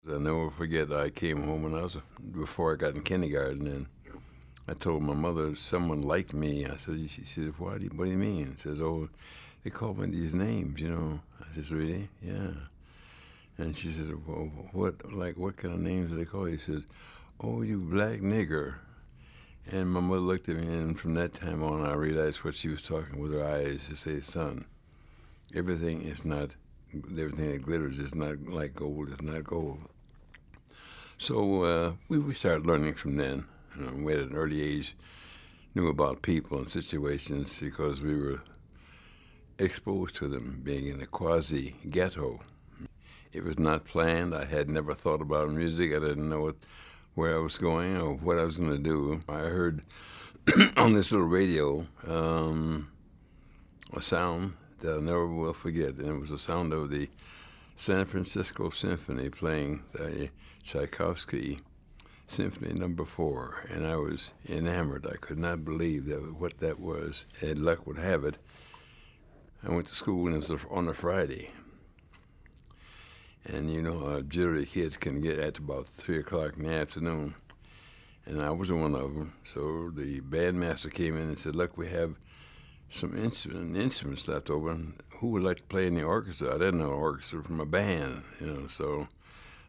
I'll never forget, I came home before I got in kindergarten, and I told my mother someone liked me. I said, she said, what do you mean? She says, oh, they call me these names, you know. I said, really? Yeah. And she said, well, what kind of names do they call you? She said, oh, you black nigger. And my mother looked at me, and from that time on, I realized what she was talking with her eyes to say, son, everything that glitters is not like gold, is not gold. So we started learning from then. We at an early age knew about people and situations because we were exposed to them, being in a quasi-ghetto. It was not planned. I had never thought about music. I didn't know where I was going or what I was going to do. I heard on this little radio a sound that I never will forget, and it was the sound of the San Francisco Symphony playing the Tchaikovsky Symphony No. 4, and I was enamored. I could not believe what that was. And luck would have it, I went to school, and it was on a Friday. And you know, jittery kids can get at about 3 o'clock in the afternoon, and I was one of them. So the bandmaster came in and said, look, we have some instruments left over, and who would like to play in the orchestra? I didn't know an orchestra from a band, you know, so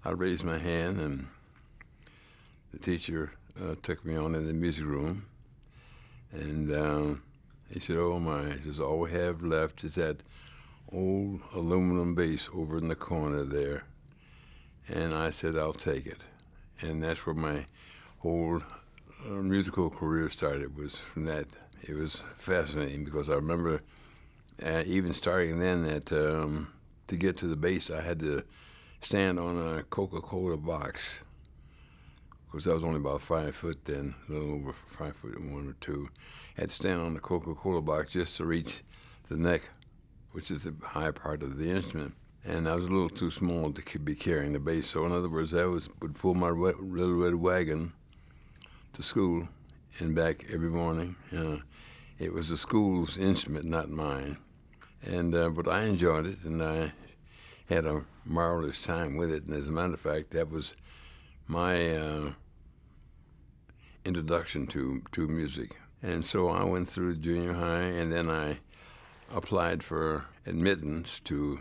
I raised my hand, and the teacher took me on in the music room, and he said, oh my, he says, all we have left is that old aluminum bass over in the corner there. And I said, I'll take it. And that's where my whole musical career started, was from that. It was fascinating because I remember even starting then that to get to the bass, I had to stand on a Coca-Cola box, because I was only about 5 foot then, a little over 5'1" or 2. I had to stand on the Coca-Cola box just to reach the neck, which is the high part of the instrument. And I was a little too small to be carrying the bass. So in other words, I would pull my little red wagon to school and back every morning. It was the school's instrument, not mine. And but I enjoyed it, and I had a marvelous time with it. And as a matter of fact, that was my introduction to music. And so I went through junior high, and then I applied for admittance to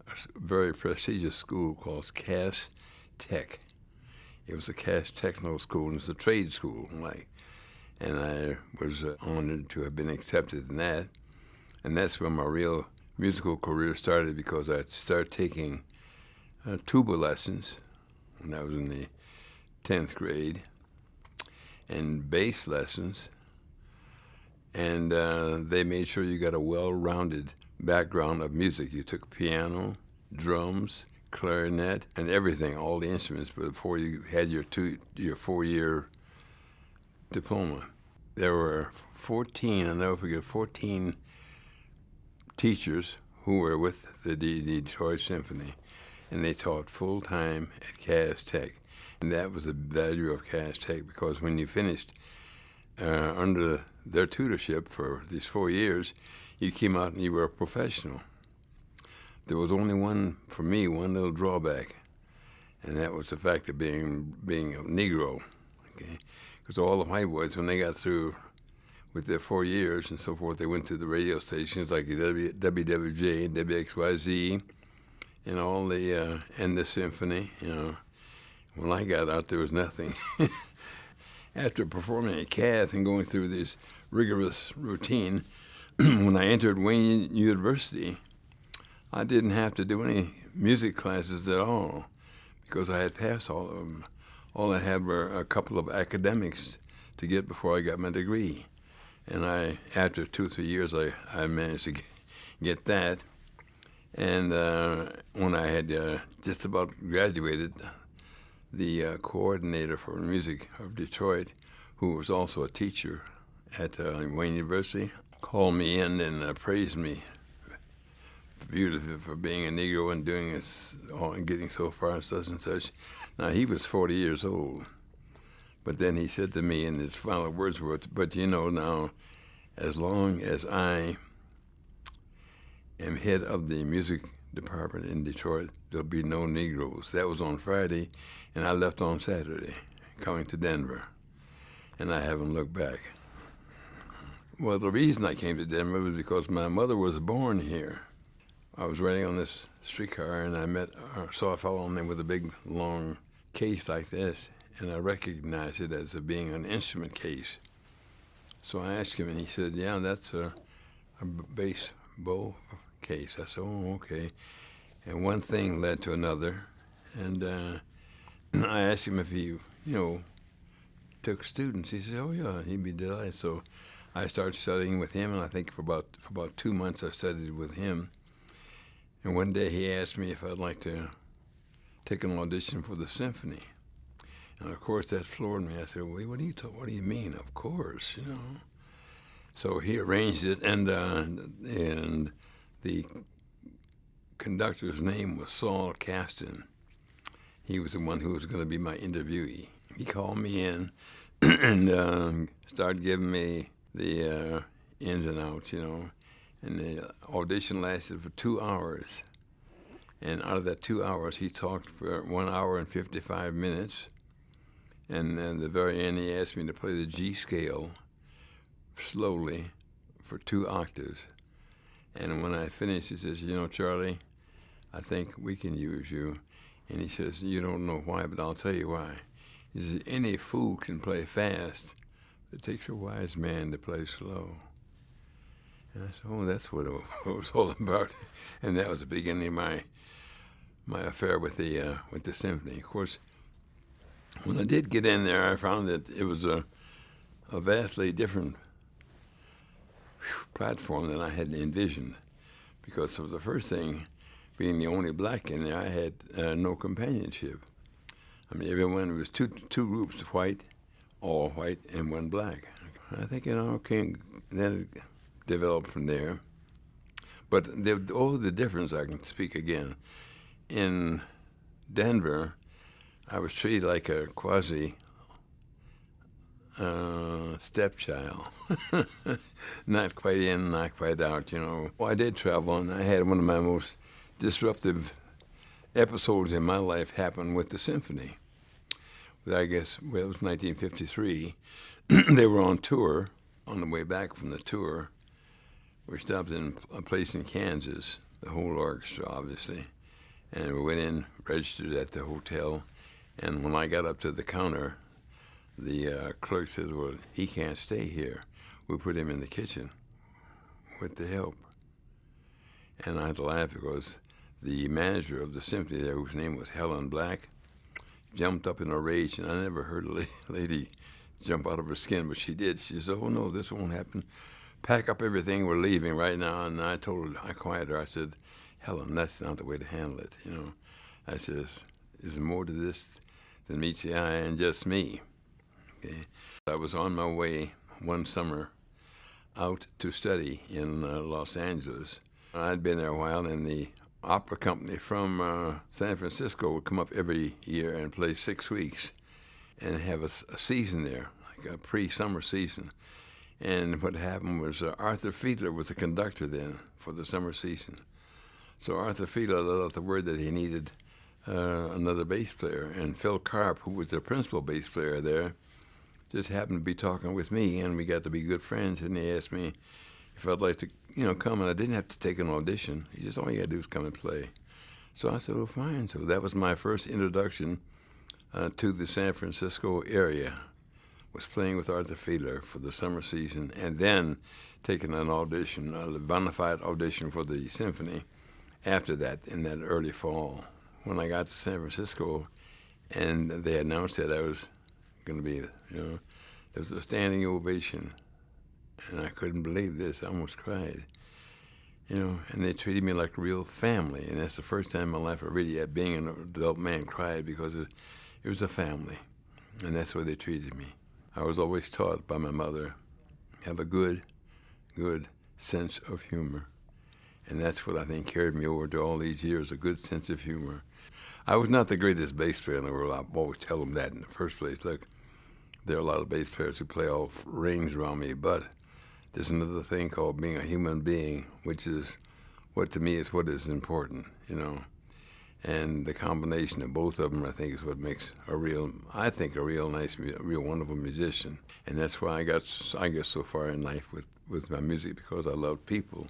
a very prestigious school called Cass Tech. It was a Cass Techno school, and it's a trade school, and I was honored to have been accepted in that. And that's where my real musical career started, because I started taking tuba lessons when I was in the 10th grade, and bass lessons. And they made sure you got a well-rounded background of music. You took piano, drums, clarinet, and everything, all the instruments, before you had your 4-year diploma. There were 14, I'll never forget, 14 teachers who were with the Detroit Symphony, and they taught full-time at Cass Tech. And that was the value of Cass Tech, because when you finished under their tutorship for these 4 years, you came out and you were a professional. There was only one little drawback, and that was the fact of being a Negro, okay? Because all the white boys, when they got through with their 4 years and so forth, they went to the radio stations like WWJ and WXYZ and all the and the symphony, you know. When I got out, there was nothing. After performing at Cass and going through this rigorous routine, when I entered Wayne University, I didn't have to do any music classes at all, because I had passed all of them. All I had were a couple of academics to get before I got my degree. And after 2 or 3 years, I managed to get that. And when I had just about graduated, the coordinator for music of Detroit, who was also a teacher at Wayne University, called me in and praised me beautifully for being a Negro and doing this, and getting so far and such and such. Now, he was 40 years old, but then he said to me in his final words were, but you know, now, as long as I am head of the music department in Detroit, there'll be no Negroes. That was on Friday, and I left on Saturday, coming to Denver, and I haven't looked back. Well, the reason I came to Denver was because my mother was born here. I was riding on this streetcar, and I saw a fellow on there with a big, long case like this, and I recognized it as being an instrument case. So I asked him, and he said, yeah, that's a bass bow case. I said, oh, okay. And one thing led to another, and I asked him if he, took students. He said, oh, yeah, he'd be delighted. So I started studying with him, and I think for about 2 months I studied with him. And one day he asked me if I'd like to take an audition for the symphony. And of course that floored me. I said, well, what do you mean? Of course, So he arranged it, and the conductor's name was Saul Caston. He was the one who was going to be my interviewee. He called me in and started giving me the ins and outs, And the audition lasted for 2 hours. And out of that 2 hours, he talked for 1 hour and 55 minutes. And at the very end, he asked me to play the G scale slowly for 2 octaves. And when I finished, he says, Charlie, I think we can use you. And he says, you don't know why, but I'll tell you why. He says, any fool can play fast, but it takes a wise man to play slow. And I said, oh, that's what it was all about. And that was the beginning of my affair with the symphony. Of course, when I did get in there, I found that it was a vastly different platform than I had envisioned. Because of the first thing, being the only black in there, I had no companionship. I mean, everyone was two groups, all white, and one black. I think, okay, then it developed from there. But the difference, I can speak again. In Denver, I was treated like a quasi stepchild. Not quite in, not quite out, Well, I did travel, and I had one of my most disruptive episodes in my life happen with the symphony. I guess, it was 1953. They were on tour. On the way back from the tour, we stopped in a place in Kansas, the whole orchestra, obviously. And we went in, registered at the hotel. And when I got up to the counter, the clerk says, well, he can't stay here. We'll put him in the kitchen with the help. And I had to laugh because the manager of the symphony there, whose name was Helen Black, jumped up in a rage, and I never heard a lady jump out of her skin, but she did. She said, oh, no, this won't happen. Pack up everything, we're leaving right now. And I told her, I quieted her, I said, Helen, that's not the way to handle it, I said, there's more to this than meets the eye and just me. Okay. I was on my way one summer out to study in Los Angeles. I'd been there a while, and the opera company from San Francisco would come up every year and play 6 weeks and have a season there, like a pre-summer season. And what happened was Arthur Fiedler was the conductor then for the summer season. So Arthur Fiedler let out the word that he needed another bass player, and Phil Karp, who was the principal bass player there, just happened to be talking with me, and we got to be good friends, and he asked me if I'd like to, come, and I didn't have to take an audition. He said, all you got to do is come and play. So I said, oh, fine. So that was my first introduction to the San Francisco area, was playing with Arthur Fiedler for the summer season, and then taking an audition, a bona fide audition for the symphony after that, in that early fall. When I got to San Francisco and they announced that I was going to be, there was a standing ovation. And I couldn't believe this. I almost cried. And they treated me like a real family. And that's the first time in my life I really, being an adult man, cried, because it was a family. And that's the way they treated me. I was always taught by my mother, have a good sense of humor. And that's what I think carried me over to all these years, a good sense of humor. I was not the greatest bass player in the world. I always tell them that in the first place. Look, there are a lot of bass players who play all rings around me, but there's another thing called being a human being, which is what to me is what is important, you know. And the combination of both of them, I think, is what makes a real nice, real wonderful musician. And that's why I get so far in life with my music, because I love people.